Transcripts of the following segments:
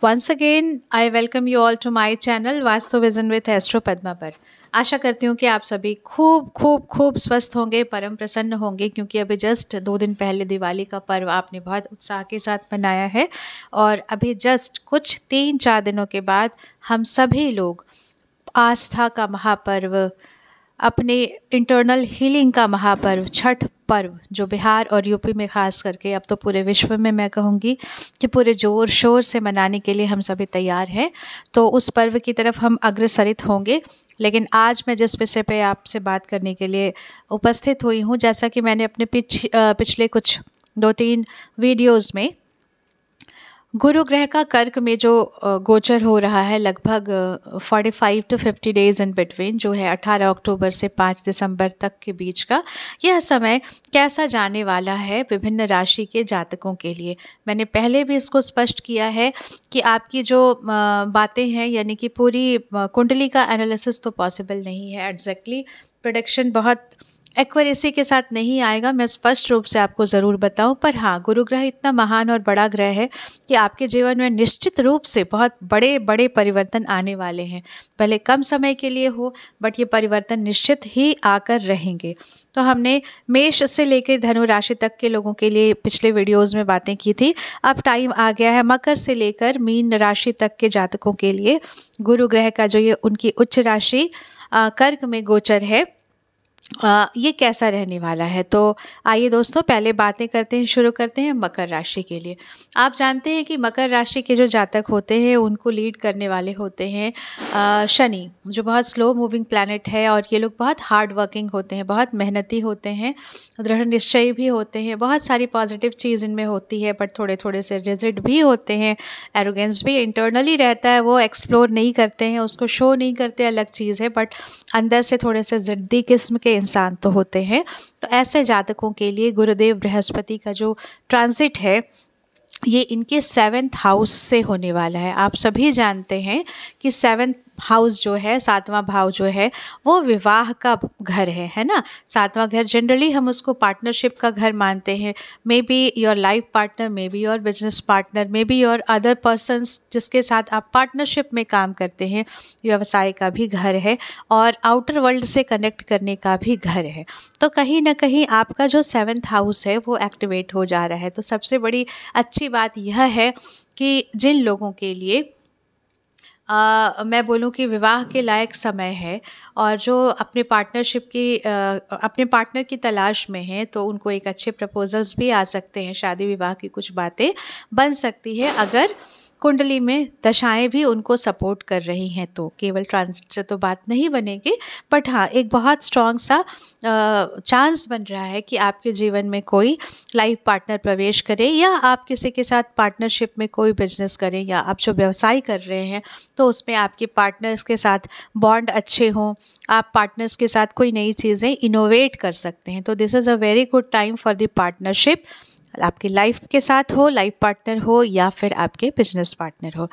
Once again I welcome you all to my channel Vastu vision with astro Padma पर। आशा करती हूँ कि आप सभी खूब खूब खूब स्वस्थ होंगे, परम प्रसन्न होंगे, क्योंकि अभी जस्ट 2 दिन पहले दिवाली का पर्व आपने बहुत उत्साह के साथ मनाया है और अभी जस्ट कुछ 3-4 दिनों के बाद हम सभी लोग आस्था का महापर्व, अपने इंटरनल हीलिंग का महापर्व छठ पर्व, जो बिहार और यूपी में ख़ास करके, अब तो पूरे विश्व में मैं कहूँगी कि पूरे ज़ोर शोर से मनाने के लिए हम सभी तैयार हैं। तो उस पर्व की तरफ हम अग्रसरित होंगे। लेकिन आज मैं जिस विषय पे आपसे बात करने के लिए उपस्थित हुई हूँ, जैसा कि मैंने अपने पिछले कुछ 2-3 वीडियोज़ में गुरु ग्रह का कर्क में जो गोचर हो रहा है, लगभग 45 to 50 डेज़ इन बिटवीन, जो है 18 अक्टूबर से 5 दिसंबर तक के बीच का, यह समय कैसा जाने वाला है विभिन्न राशि के जातकों के लिए। मैंने पहले भी इसको स्पष्ट किया है कि आपकी जो बातें हैं, यानी कि पूरी कुंडली का एनालिसिस तो पॉसिबल नहीं है, एग्जैक्टली प्रेडिक्शन बहुत एक्यूरेसी के साथ नहीं आएगा, मैं स्पष्ट रूप से आपको ज़रूर बताऊं। पर हाँ, गुरु ग्रह इतना महान और बड़ा ग्रह है कि आपके जीवन में निश्चित रूप से बहुत बड़े बड़े परिवर्तन आने वाले हैं। भले कम समय के लिए हो, बट ये परिवर्तन निश्चित ही आकर रहेंगे। तो हमने मेष से लेकर धनु राशि तक के लोगों के लिए पिछले वीडियोज़ में बातें की थी। अब टाइम आ गया है मकर से लेकर मीन राशि तक के जातकों के लिए गुरु ग्रह का जो ये उनकी उच्च राशि कर्क में गोचर है, ये कैसा रहने वाला है। तो आइए दोस्तों, पहले बातें करते हैं, शुरू करते हैं मकर राशि के लिए। आप जानते हैं कि मकर राशि के जो जातक होते हैं उनको लीड करने वाले होते हैं शनि, जो बहुत स्लो मूविंग प्लैनेट है, और ये लोग बहुत हार्ड वर्किंग होते हैं, बहुत मेहनती होते हैं, दृढ़ निश्चयी भी होते हैं, बहुत सारी पॉजिटिव चीज़ इनमें होती है, बट थोड़े थोड़े से रिजिड भी होते हैं। एरोगेंस भी इंटरनली रहता है, वो एक्सप्लोर नहीं करते हैं, उसको शो नहीं करते, अलग चीज़ है, बट अंदर से थोड़े से ज़िद्दी किस्म के इंसान तो होते हैं। तो ऐसे जातकों के लिए गुरुदेव बृहस्पति का जो ट्रांजिट है, ये इनके 7th हाउस से होने वाला है। आप सभी जानते हैं कि 7th हाउस जो है, 7वां भाव जो है, वो विवाह का घर है ना। 7वां घर जनरली हम उसको पार्टनरशिप का घर मानते हैं। May be your life partner, may be your business partner, may be your other persons जिसके साथ आप पार्टनरशिप में काम करते हैं, व्यवसाय का भी घर है और आउटर वर्ल्ड से कनेक्ट करने का भी घर है। तो कहीं ना कहीं आपका जो 7th हाउस है वो एक्टिवेट हो जा रहा है। तो सबसे बड़ी अच्छी बात यह है कि जिन लोगों के लिए मैं बोलूँ कि विवाह के लायक समय है और जो अपने पार्टनरशिप की अपने पार्टनर की तलाश में हैं, तो उनको एक अच्छे प्रपोजल्स भी आ सकते हैं, शादी विवाह की कुछ बातें बन सकती है अगर कुंडली में दशाएं भी उनको सपोर्ट कर रही हैं। तो केवल ट्रांजिट से तो बात नहीं बनेगी, बट हाँ, एक बहुत स्ट्रॉन्ग सा चांस बन रहा है कि आपके जीवन में कोई लाइफ पार्टनर प्रवेश करे, या आप किसी के साथ पार्टनरशिप में कोई बिजनेस करें, या आप जो व्यवसाय कर रहे हैं तो उसमें आपके पार्टनर्स के साथ बॉन्ड अच्छे हों, आप पार्टनर्स के साथ कोई नई चीज़ें इनोवेट कर सकते हैं। तो this is a very good time for the partnership, आपकी लाइफ के साथ हो, लाइफ पार्टनर हो या फिर आपके बिजनेस पार्टनर हो।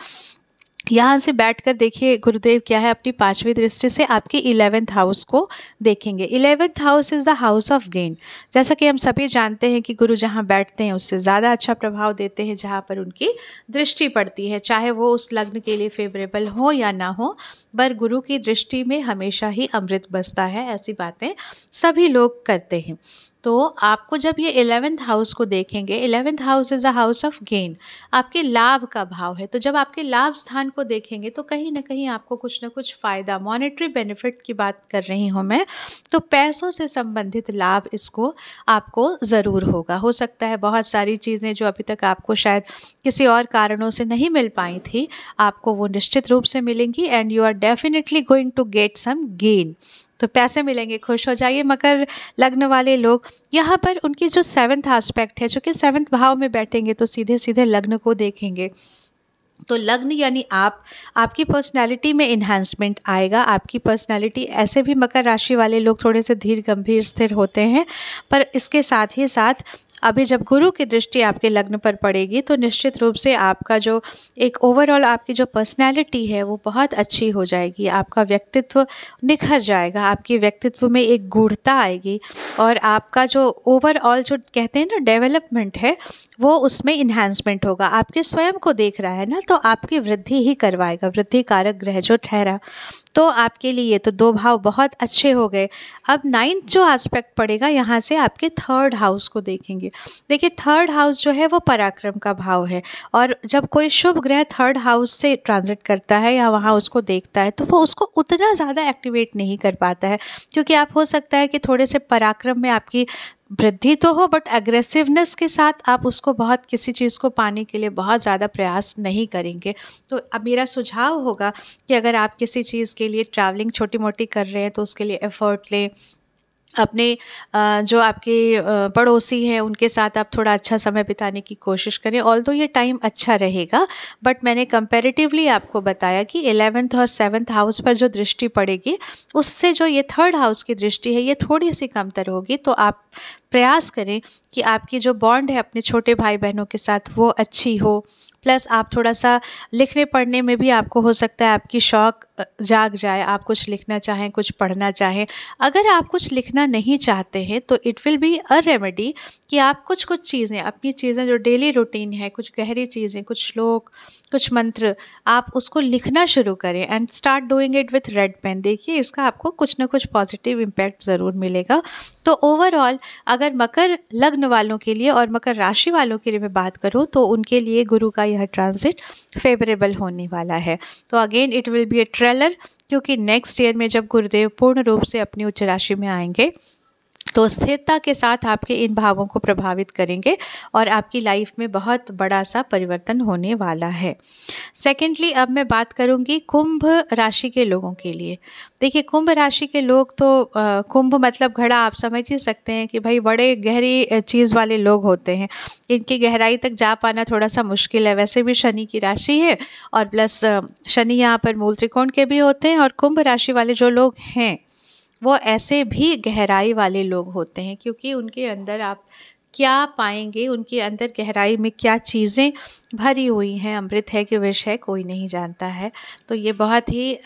यहाँ से बैठकर देखिए गुरुदेव क्या है, अपनी 5वीं दृष्टि से आपके 11th हाउस को देखेंगे। 11th house is the house of gain. जैसा कि हम सभी जानते हैं कि गुरु जहाँ बैठते हैं उससे ज़्यादा अच्छा प्रभाव देते हैं जहाँ पर उनकी दृष्टि पड़ती है, चाहे वो उस लग्न के लिए फेवरेबल हो या ना हो, पर गुरु की दृष्टि में हमेशा ही अमृत बसता है। ऐसी बातें सभी लोग करते हैं। तो आपको जब ये 11th हाउस को देखेंगे, 11th house is a house of gain, आपके लाभ का भाव है। तो जब आपके लाभ स्थान को देखेंगे तो कहीं ना कहीं आपको कुछ ना कुछ फ़ायदा, मॉनेटरी बेनिफिट की बात कर रही हूँ मैं, तो पैसों से संबंधित लाभ इसको आपको ज़रूर होगा। हो सकता है बहुत सारी चीज़ें जो अभी तक आपको शायद किसी और कारणों से नहीं मिल पाई थी, आपको वो निश्चित रूप से मिलेंगी, and you are definitely going to get some gain. तो पैसे मिलेंगे, खुश हो जाइए मकर लग्न वाले लोग। यहाँ पर उनकी जो 7th एस्पेक्ट है, जो कि 7th भाव में बैठेंगे तो सीधे सीधे लग्न को देखेंगे। तो लग्न यानी आपकी पर्सनालिटी में इन्हांसमेंट आएगा। आपकी पर्सनालिटी, ऐसे भी मकर राशि वाले लोग थोड़े से धीर गंभीर स्थिर होते हैं, पर इसके साथ ही साथ अभी जब गुरु की दृष्टि आपके लग्न पर पड़ेगी तो निश्चित रूप से आपका जो एक ओवरऑल आपकी जो पर्सनैलिटी है वो बहुत अच्छी हो जाएगी, आपका व्यक्तित्व निखर जाएगा, आपके व्यक्तित्व में एक गूढ़ता आएगी और आपका जो ओवरऑल जो कहते हैं ना डेवलपमेंट है वो उसमें इन्हांसमेंट होगा। आपके स्वयं को देख रहा है ना, तो आपकी वृद्धि ही करवाएगा, वृद्धि कारक ग्रह जो ठहरा। तो आपके लिए तो 2 भाव बहुत अच्छे हो गए। अब 9th जो एस्पेक्ट पड़ेगा, यहाँ से आपके 3rd हाउस को देखेंगे। देखिए 3rd हाउस जो है वो पराक्रम का भाव है और जब कोई शुभ ग्रह 3rd हाउस से ट्रांजिट करता है या वहाँ उसको देखता है तो वो उसको उतना ज़्यादा एक्टिवेट नहीं कर पाता है, क्योंकि आप हो सकता है कि थोड़े से पराक्रम में आपकी वृद्धि तो हो बट एग्रेसिवनेस के साथ आप उसको बहुत किसी चीज़ को पाने के लिए बहुत ज़्यादा प्रयास नहीं करेंगे। तो अब मेरा सुझाव होगा कि अगर आप किसी चीज़ के लिए ट्रैवलिंग छोटी मोटी कर रहे हैं तो उसके लिए एफ़र्ट लें। अपने जो आपके पड़ोसी हैं उनके साथ आप थोड़ा अच्छा समय बिताने की कोशिश करें। ऑल्दो ये टाइम अच्छा रहेगा बट मैंने कंपैरेटिवली आपको बताया कि 11th और 7th हाउस पर जो दृष्टि पड़ेगी उससे जो ये 3rd हाउस की दृष्टि है ये थोड़ी सी कमतर होगी। तो आप प्रयास करें कि आपकी जो बॉन्ड है अपने छोटे भाई बहनों के साथ वो अच्छी हो। प्लस आप थोड़ा सा लिखने पढ़ने में भी आपको हो सकता है आपकी शौक़ जाग जाए, आप कुछ लिखना चाहें, कुछ पढ़ना चाहें। अगर आप कुछ लिखना नहीं चाहते हैं तो it will be a remedy कि आप कुछ चीज़ें, अपनी चीज़ें जो डेली रूटीन है, कुछ गहरी चीज़ें, कुछ श्लोक, कुछ मंत्र, आप उसको लिखना शुरू करें and start doing it with red pen. देखिए इसका आपको कुछ ना कुछ पॉजिटिव इम्पैक्ट ज़रूर मिलेगा। तो ओवरऑल अगर मकर लग्न वालों के लिए और मकर राशि वालों के लिए मैं बात करूं तो उनके लिए गुरु का यह ट्रांजिट फेवरेबल होने वाला है। तो again it will be A trailer, क्योंकि नेक्स्ट ईयर में जब गुरुदेव पूर्ण रूप से अपनी उच्च राशि में आएंगे तो स्थिरता के साथ आपके इन भावों को प्रभावित करेंगे और आपकी लाइफ में बहुत बड़ा सा परिवर्तन होने वाला है। सेकेंडली अब मैं बात करूंगी कुंभ राशि के लोगों के लिए। देखिए कुंभ राशि के लोग तो कुंभ मतलब घड़ा, आप समझ ही सकते हैं कि भाई बड़े गहरी चीज़ वाले लोग होते हैं, इनकी गहराई तक जा पाना थोड़ा सा मुश्किल है। वैसे भी शनि की राशि है और प्लस शनि यहाँ पर मूल त्रिकोण के भी होते हैं और कुंभ राशि वाले जो लोग हैं वो ऐसे भी गहराई वाले लोग होते हैं, क्योंकि उनके अंदर आप क्या पाएंगे, उनके अंदर गहराई में क्या चीज़ें भरी हुई हैं, अमृत है कि विष है कोई नहीं जानता है। तो ये बहुत ही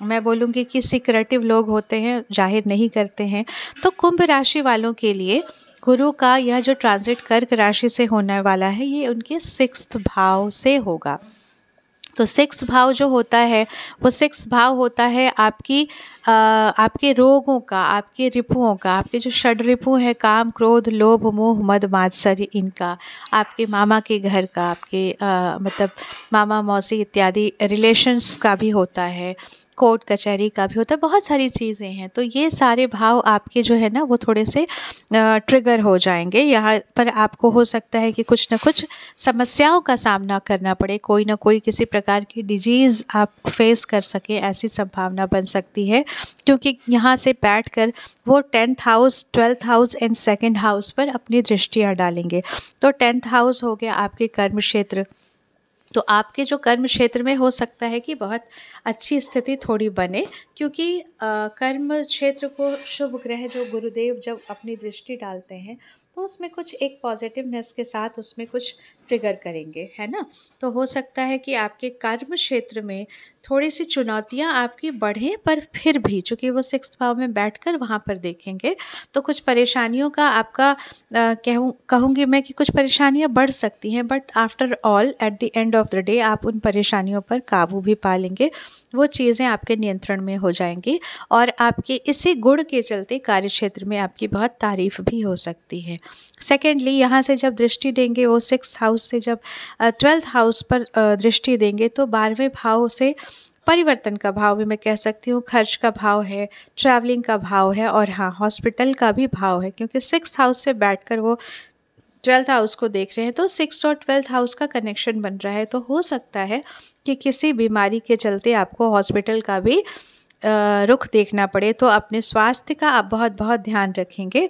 मैं बोलूँगी कि सीक्रेटिव लोग होते हैं, जाहिर नहीं करते हैं। तो कुंभ राशि वालों के लिए गुरु का यह जो ट्रांजिट कर्क राशि से होने वाला है ये उनके 6th भाव से होगा। तो 6th भाव जो होता है वो 6th भाव होता है आपके रोगों का, आपके रिपुओं का, आपके जो षड रिपु हैं काम क्रोध लोभ मोह मद मात्सर्य, इनका, आपके मामा के घर का, आपके मतलब मामा मौसी इत्यादि रिलेशंस का भी होता है, कोर्ट कचहरी का भी होता है, बहुत सारी चीज़ें हैं। तो ये सारे भाव आपके जो है ना वो थोड़े से ट्रिगर हो जाएंगे। यहाँ पर आपको हो सकता है कि कुछ ना कुछ समस्याओं का सामना करना पड़े, कोई ना कोई किसी प्रकार की डिजीज़ आप फेस कर सकें, ऐसी संभावना बन सकती है, क्योंकि यहाँ से बैठकर वो 10th house 12th house and 2nd house पर अपनी दृष्टियाँ डालेंगे। तो 10th हाउस हो गया आपके कर्म क्षेत्र, तो आपके जो कर्म क्षेत्र में हो सकता है कि बहुत अच्छी स्थिति थोड़ी बने, क्योंकि कर्म क्षेत्र को शुभ ग्रह जो गुरुदेव जब अपनी दृष्टि डालते हैं तो उसमें कुछ एक पॉजिटिवनेस के साथ उसमें कुछ ट्रिगर करेंगे, है ना। तो हो सकता है कि आपके कर्म क्षेत्र में थोड़ी सी चुनौतियां आपकी बढ़ें, पर फिर भी चूँकि वो 6th भाव में बैठकर वहाँ पर देखेंगे तो कुछ परेशानियों का आपका कहूँगी मैं कि कुछ परेशानियाँ बढ़ सकती हैं, but after all at the end of the day आप उन परेशानियों पर काबू भी पा लेंगे, वो चीज़ें आपके नियंत्रण में हो जाएंगी और आपके इसी गुण के चलते कार्य क्षेत्र में आपकी बहुत तारीफ भी हो सकती है। सेकेंडली यहाँ से जब दृष्टि देंगे वो 6th हाउस से जब 12th हाउस पर दृष्टि देंगे तो 12वें भाव से परिवर्तन का भाव भी मैं कह सकती हूँ, खर्च का भाव है, ट्रैवलिंग का भाव है और हाँ हॉस्पिटल का भी भाव है, क्योंकि 6th हाउस से बैठकर वो 12th हाउस को देख रहे हैं तो 6th और 12th हाउस का कनेक्शन बन रहा है। तो हो सकता है कि किसी बीमारी के चलते आपको हॉस्पिटल का भी रुख देखना पड़े, तो अपने स्वास्थ्य का आप बहुत बहुत ध्यान रखेंगे।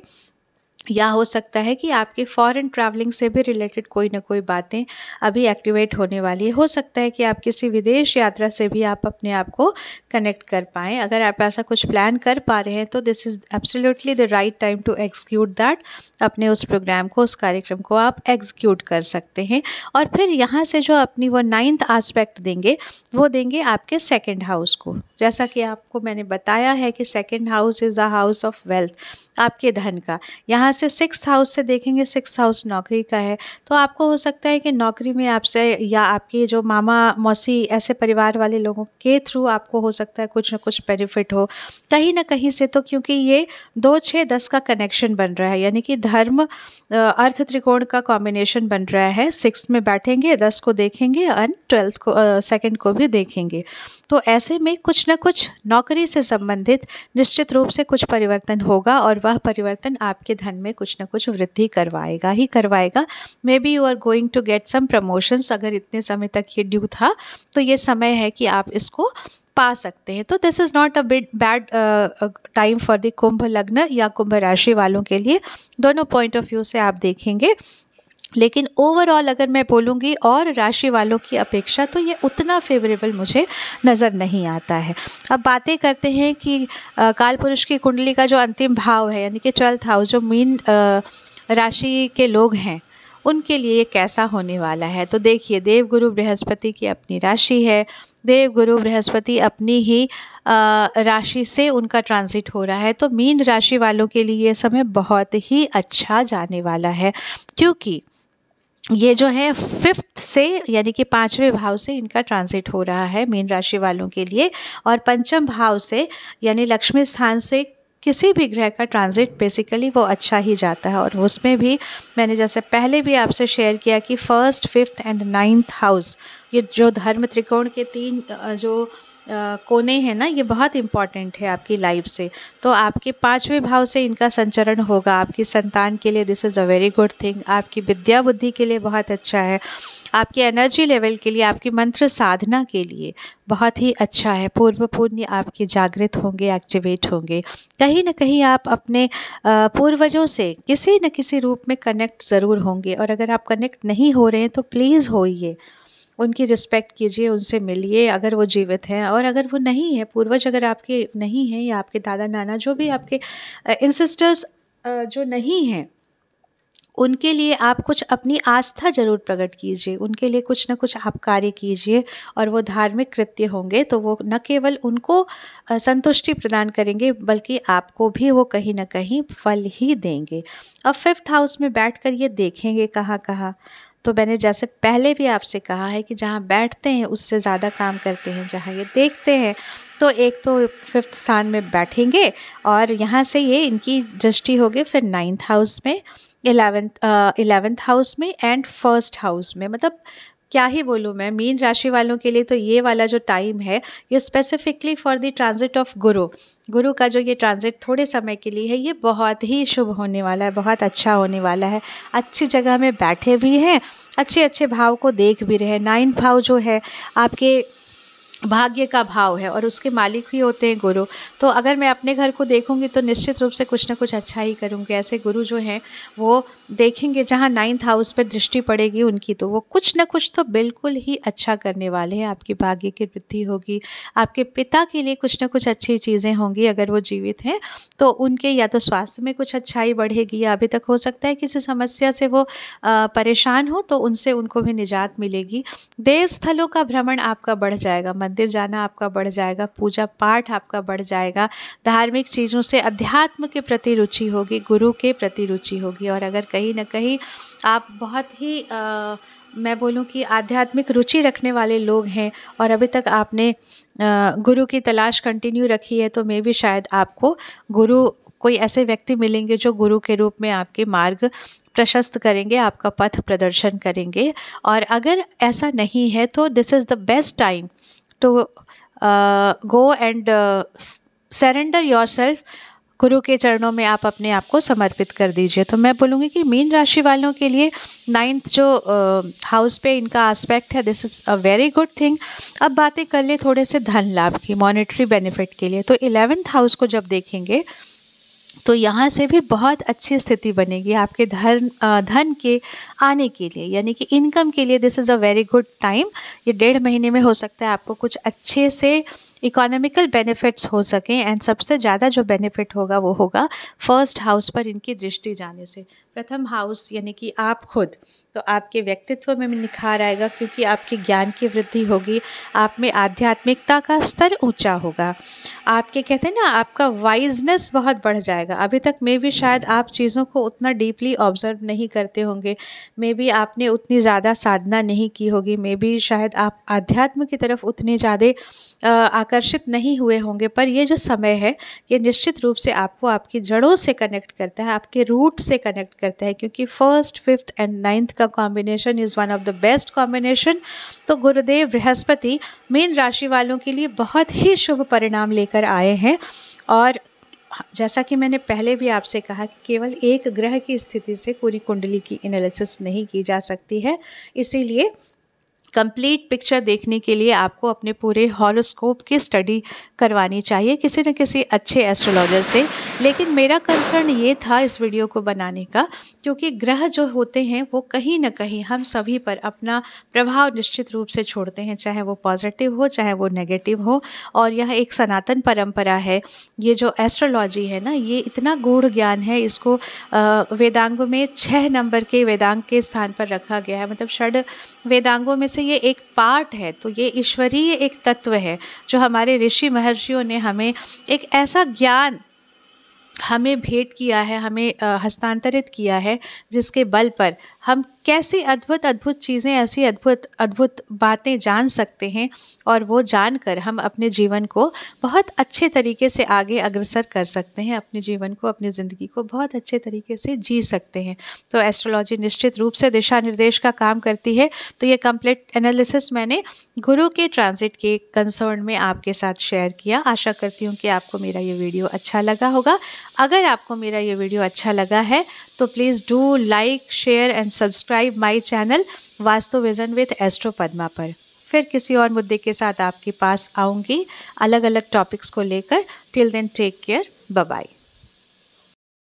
या हो सकता है कि आपके फॉरेन ट्रैवलिंग से भी रिलेटेड कोई ना कोई बातें अभी एक्टिवेट होने वाली है। हो सकता है कि आप किसी विदेश यात्रा से भी आप अपने आप को कनेक्ट कर पाएँ। अगर आप ऐसा कुछ प्लान कर पा रहे हैं तो this is absolutely the right time to execute that. अपने उस प्रोग्राम को, उस कार्यक्रम को आप एग्जीक्यूट कर सकते हैं। और फिर यहाँ से जो अपनी वो 9th एस्पेक्ट देंगे, वो देंगे आपके सेकंड हाउस को। जैसा कि आपको मैंने बताया है कि second house is the house of wealth, आपके धन का। यहाँ से 6th हाउस से देखेंगे, 6th हाउस नौकरी का है। तो आपको हो सकता है कि नौकरी में आपसे या आपके जो मामा मौसी ऐसे परिवार वाले लोगों के थ्रू आपको हो सकता है कुछ ना कुछ बेनिफिट हो कहीं ना कहीं से। तो क्योंकि ये 2, 6, 10 का कनेक्शन बन रहा है, यानी कि धर्म अर्थ त्रिकोण का कॉम्बिनेशन बन रहा है। 6th में बैठेंगे, 10 को देखेंगे एंड 12th को, 2nd को भी देखेंगे। तो ऐसे में कुछ ना कुछ नौकरी से संबंधित निश्चित रूप से कुछ परिवर्तन होगा, और वह परिवर्तन आपके धन में कुछ ना कुछ वृद्धि करवाएगा ही करवाएगा। Maybe you are going to get some promotions. अगर इतने समय तक ये ड्यू था तो ये समय है कि आप इसको पा सकते हैं। तो this is not a bit bad time for the Kumbh लग्न या कुंभ राशि वालों के लिए। दोनों पॉइंट ऑफ व्यू से आप देखेंगे, लेकिन ओवरऑल अगर मैं बोलूँगी और राशि वालों की अपेक्षा तो ये उतना फेवरेबल मुझे नज़र नहीं आता है। अब बातें करते हैं कि काल पुरुष की कुंडली का जो अंतिम भाव है, यानी कि 12th हाउस, जो मीन राशि के लोग हैं उनके लिए ये कैसा होने वाला है। तो देखिए, देवगुरु बृहस्पति की अपनी राशि है। देवगुरु बृहस्पति अपनी ही राशि से उनका ट्रांजिट हो रहा है। तो मीन राशि वालों के लिए ये समय बहुत ही अच्छा जाने वाला है, क्योंकि ये जो है 5th से यानी कि 5वें भाव से इनका ट्रांजिट हो रहा है मीन राशि वालों के लिए। और 5म भाव से यानी लक्ष्मी स्थान से किसी भी ग्रह का ट्रांजिट बेसिकली वो अच्छा ही जाता है। और उसमें भी मैंने जैसे पहले भी आपसे शेयर किया कि 1st, 5th and 9th house, ये जो धर्म त्रिकोण के 3 जो कोने हैं ना, ये बहुत इम्पॉर्टेंट है आपकी लाइफ से। तो आपके 5वें भाव से इनका संचरण होगा। आपकी संतान के लिए this is a very good thing. आपकी विद्या बुद्धि के लिए बहुत अच्छा है। आपकी एनर्जी लेवल के लिए, आपकी मंत्र साधना के लिए बहुत ही अच्छा है। पूर्व पुण्य आपके जागृत होंगे, एक्टिवेट होंगे। कहीं ना कहीं आप अपने पूर्वजों से किसी न किसी रूप में कनेक्ट ज़रूर होंगे। और अगर आप कनेक्ट नहीं हो रहे हैं तो प्लीज़ होइए, उनकी रिस्पेक्ट कीजिए, उनसे मिलिए अगर वो जीवित हैं। और अगर वो नहीं है, पूर्वज अगर आपके नहीं हैं, या आपके दादा नाना जो भी आपके इंसिस्टर्स जो नहीं हैं, उनके लिए आप कुछ अपनी आस्था ज़रूर प्रकट कीजिए। उनके लिए कुछ ना कुछ आप कार्य कीजिए, और वो धार्मिक कृत्य होंगे तो वो न केवल उनको संतुष्टि प्रदान करेंगे, बल्कि आपको भी वो कहीं ना कहीं फल ही देंगे। अब 5th हाउस में बैठकर ये देखेंगे कहाँ कहाँ। तो मैंने जैसे पहले भी आपसे कहा है कि जहाँ बैठते हैं उससे ज़्यादा काम करते हैं जहाँ ये देखते हैं। तो एक तो 5th स्थान में बैठेंगे, और यहाँ से ये इनकी दृष्टि होगी फिर 9th हाउस में, 11th हाउस में एंड 1st हाउस में। मतलब क्या ही बोलूँ मैं, मीन राशि वालों के लिए तो ये वाला जो टाइम है ये specifically for the transit of गुरु का जो ये ट्रांजिट थोड़े समय के लिए है, ये बहुत ही शुभ होने वाला है, बहुत अच्छा होने वाला है। अच्छी जगह में बैठे भी हैं, अच्छे अच्छे भाव को देख भी रहे हैं। 9th भाव जो है आपके भाग्य का भाव है, और उसके मालिक ही होते हैं गुरु। तो अगर मैं अपने घर को देखूंगी तो निश्चित रूप से कुछ ना कुछ अच्छा ही करूंगी। ऐसे गुरु जो हैं वो देखेंगे जहाँ 9th हाउस पर दृष्टि पड़ेगी उनकी, तो वो कुछ ना कुछ तो बिल्कुल ही अच्छा करने वाले हैं। आपकी भाग्य की वृद्धि होगी, आपके पिता के लिए कुछ ना कुछ अच्छी चीज़ें होंगी। अगर वो जीवित हैं तो उनके या तो स्वास्थ्य में कुछ अच्छाई बढ़ेगी, या अभी तक हो सकता है किसी समस्या से वो परेशान हो तो उनसे उनको भी निजात मिलेगी। देव स्थलों का भ्रमण आपका बढ़ जाएगा, मंदिर जाना आपका बढ़ जाएगा, पूजा पाठ आपका बढ़ जाएगा। धार्मिक चीज़ों से, अध्यात्म के प्रति रुचि होगी, गुरु के प्रति रुचि होगी। और अगर कहीं ना कहीं आप बहुत ही मैं बोलूँ कि आध्यात्मिक रुचि रखने वाले लोग हैं और अभी तक आपने गुरु की तलाश कंटिन्यू रखी है, तो मे भी शायद आपको गुरु, कोई ऐसे व्यक्ति मिलेंगे जो गुरु के रूप में आपके मार्ग प्रशस्त करेंगे, आपका पथ प्रदर्शन करेंगे। और अगर ऐसा नहीं है तो this is the best time to go and surrender yourself. गुरु के चरणों में आप अपने आप को समर्पित कर दीजिए। तो मैं बोलूँगी कि मीन राशि वालों के लिए 9th जो हाउस पे इनका एस्पेक्ट है, this is a very good thing. अब बातें कर ले थोड़े से धन लाभ की, मॉनेटरी बेनिफिट के लिए। तो 11th हाउस को जब देखेंगे तो यहाँ से भी बहुत अच्छी स्थिति बनेगी आपके धन के आने के लिए, यानी कि इनकम के लिए this is a very good time. ये 1.5 महीने में हो सकता है आपको कुछ अच्छे से इकोनॉमिकल बेनिफिट्स हो सकें। एंड सबसे ज़्यादा जो बेनिफिट होगा वो होगा फर्स्ट हाउस पर इनकी दृष्टि जाने से। प्रथम हाउस यानी कि आप खुद, तो आपके व्यक्तित्व में निखार आएगा क्योंकि आपके ज्ञान की वृद्धि होगी, आप में आध्यात्मिकता का स्तर ऊंचा होगा, आपके कहते हैं ना आपका वाइजनेस बहुत बढ़ जाएगा। अभी तक मे भी शायद आप चीज़ों को उतना डीपली ऑब्जर्व नहीं करते होंगे, मे भी आपने उतनी ज़्यादा साधना नहीं की होगी, मे भी शायद आप आध्यात्म की तरफ उतने ज़्यादा आकर्षित नहीं हुए होंगे। पर ये जो समय है ये निश्चित रूप से आपको आपकी जड़ों से कनेक्ट करता है, आपके रूट से कनेक्ट करता है, क्योंकि 1st, 5th एंड 9th का combination is one of the best combination. तो गुरुदेव बृहस्पति मीन राशि वालों के लिए बहुत ही शुभ परिणाम लेकर आए हैं। और जैसा कि मैंने पहले भी आपसे कहा कि केवल एक ग्रह की स्थिति से पूरी कुंडली की एनालिसिस नहीं की जा सकती है, इसीलिए कंप्लीट पिक्चर देखने के लिए आपको अपने पूरे हॉरोस्कोप की स्टडी करवानी चाहिए किसी न किसी अच्छे एस्ट्रोलॉजर से। लेकिन मेरा कंसर्न ये था इस वीडियो को बनाने का, क्योंकि ग्रह जो होते हैं वो कहीं ना कहीं हम सभी पर अपना प्रभाव निश्चित रूप से छोड़ते हैं, चाहे वो पॉजिटिव हो चाहे वो नेगेटिव हो। और यह एक सनातन परंपरा है। ये जो एस्ट्रोलॉजी है ना, ये इतना गूढ़ ज्ञान है, इसको वेदांगों में 6 नंबर के वेदांग के स्थान पर रखा गया है। मतलब षड वेदांगों में से ये एक पार्ट है। तो ये ईश्वरीय एक तत्व है जो हमारे ऋषि महर्षियों ने हमें एक ऐसा ज्ञान हमें भेंट किया है, हमें हस्तांतरित किया है, जिसके बल पर हम कैसी अद्भुत अद्भुत चीज़ें, ऐसी अद्भुत अद्भुत बातें जान सकते हैं। और वो जानकर हम अपने जीवन को बहुत अच्छे तरीके से आगे अग्रसर कर सकते हैं, अपने जीवन को, अपनी ज़िंदगी को बहुत अच्छे तरीके से जी सकते हैं। तो एस्ट्रोलॉजी निश्चित रूप से दिशा निर्देश का काम करती है। तो ये कंप्लीट एनालिसिस मैंने गुरु के ट्रांजिट के कंसर्न में आपके साथ शेयर किया। आशा करती हूँ कि आपको मेरा ये वीडियो अच्छा लगा होगा। अगर आपको मेरा ये वीडियो अच्छा लगा है तो please do like, share and subscribe my channel Vastu vision with astro Padma पर। फिर किसी और मुद्दे के साथ आपके पास आऊँगी अलग अलग टॉपिक्स को लेकर। Till then take care, bye bye.